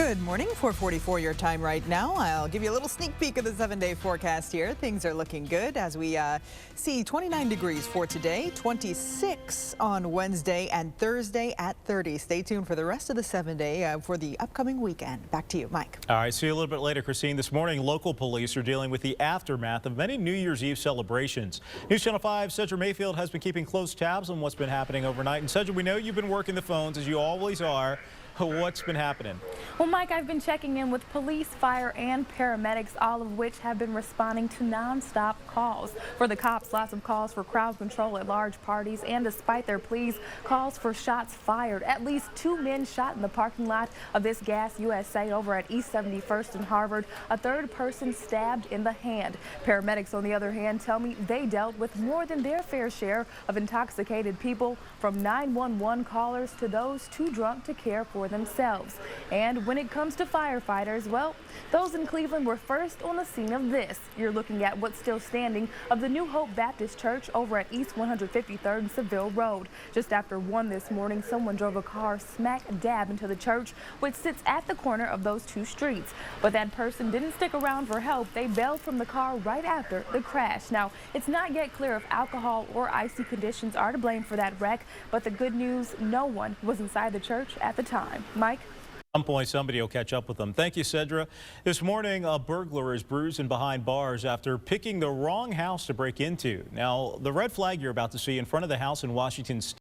Good morning, 4:44 your time right now. I'll give you a little sneak peek of the 7-day forecast here. Things are looking good as we see 29 degrees for today, 26 on Wednesday and Thursday at 30. Stay tuned for the rest of the 7-day for the upcoming weekend. Back to you, Mike. All right, see you a little bit later, Christine. This morning, local police are dealing with the aftermath of many New Year's Eve celebrations. News Channel 5's Cedra Mayfield has been keeping close tabs on what's been happening overnight. And Cedra, we know you've been working the phones as you always are. What's been happening? Well, Mike, I've been checking in with police, fire, and paramedics, all of which have been responding to nonstop calls. For the cops, lots of calls for crowd control at large parties, and despite their pleas, calls for shots fired. At least 2 men shot in the parking lot of this Gas USA over at East 71st and Harvard. A third person stabbed in the hand. Paramedics, on the other hand, tell me they dealt with more than their fair share of intoxicated people, from 911 callers to those too drunk to care for themselves. And when it comes to firefighters, well, those in Cleveland were first on the scene of this. You're looking at what's still standing of the New Hope Baptist Church over at East 153rd and Seville Road. Just after 1 this morning, someone drove a car smack dab into the church, which sits at the corner of those two streets. But that person didn't stick around for help. They bailed from the car right after the crash. Now, it's not yet clear if alcohol or icy conditions are to blame for that wreck, but the good news, no one was inside the church at the time. Mike? At some point, somebody will catch up with them. Thank you, Cedra. This morning, a burglar is bruising behind bars after picking the wrong house to break into. Now, the red flag you're about to see in front of the house in Washington State